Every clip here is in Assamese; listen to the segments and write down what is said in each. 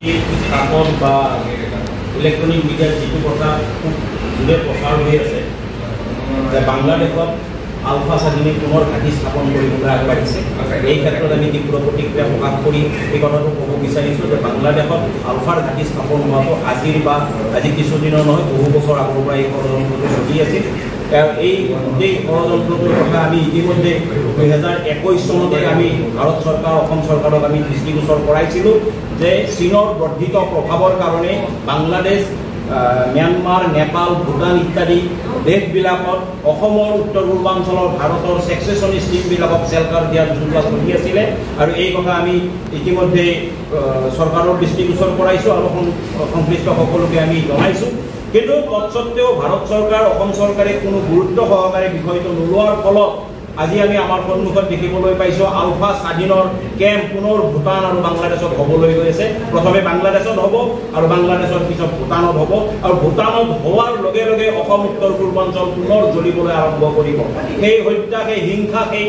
কাকত বা ইলেক্ট্ৰনিক মিডিয়াৰ যিটো কথা খুব জোৰে প্ৰচাৰ হৈ আছে যে বাংলাদেশত আলফা স্বাধীনে পুনৰ ঘাটি স্থাপন কৰিবলৈ আগবাঢ়িছে। এই ক্ষেত্ৰত আমি তীব্ৰ প্ৰতিক্ৰিয়া প্ৰকাশ কৰি এই কথাটো ক'ব বিচাৰিছোঁ যে বাংলাদেশত আলফাৰ ঘাটি স্থাপন হোৱাটো আজিৰ বা আজি কিছুদিনৰ নহয়, বহু বছৰ আগৰ পৰা এই ষড়যন্ত্ৰটো চলি আছিল। এই গোটেই ষড়যন্ত্ৰটোৰ কথা আমি ইতিমধ্যে 2021 চনতে আমি ভাৰত চৰকাৰ অসম চৰকাৰক আমি দৃষ্টিগোচৰ কৰাইছিলোঁ যে চীনৰ বৰ্ধিত প্ৰভাৱৰ কাৰণে বাংলাদেশ, ম্যানমাৰ, নেপাল, ভূটান ইত্যাদি দেশবিলাকত অসমৰ উত্তৰ পূৰ্বাঞ্চলৰ ভাৰতৰ ছেক্সেছনিষ্ট টিমবিলাকক চেলকাৰ দিয়াৰ যোজনা চলি আছিলে আৰু এই কথা আমি ইতিমধ্যে চৰকাৰৰ দৃষ্টিগোচৰ কৰাইছোঁ আৰু সংশ্লিষ্ট সকলোকে আমি জনাইছোঁ। কিন্তু তৎসত্ত্বেও ভাৰত চৰকাৰ, অসম চৰকাৰে কোনো গুৰুত্ব সহকাৰে বিষয়টো নোলোৱাৰ ফলত আজি আমি আমাৰ সন্মুখত দেখিবলৈ পাইছোঁ আলফা স্বাধীনৰ কেম্প পুনৰ ভূটান আৰু বাংলাদেশত হ'বলৈ গৈ আছে। প্ৰথমে বাংলাদেশত হ'ব আৰু বাংলাদেশৰ পিছত ভূটানত হ'ব আৰু ভূটানত হোৱাৰ লগে লগে অসম উত্তৰ পূৰ্বাঞ্চল পুনৰ জ্বলিবলৈ আৰম্ভ কৰিব। সেই হত্যা, সেই হিংসা, সেই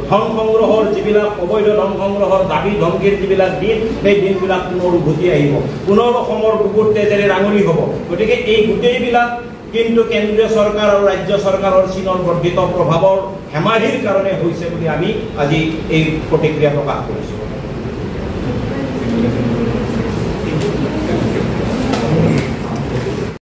ধন সংগ্ৰহৰ যিবিলাক অবৈধ ধন সংগ্ৰহৰ দাবী ধমকিৰ যিবিলাক দিন, সেই দিনবিলাক পুনৰ উভতি আহিব। পুনৰ অসমৰ বুকুৰ তেজেৰে ৰাঙলী হ'ব। গতিকে এই গোটেইবিলাক কিন্তু কেন্দ্ৰীয় চৰকাৰ আৰু ৰাজ্য চৰকাৰৰ চীনৰ বৰ্ধিত প্ৰভাৱৰ হেমাহিৰ কাৰণে হৈছে বুলি আমি আজি এই প্ৰতিক্ৰিয়া প্ৰকাশ কৰিছোঁ।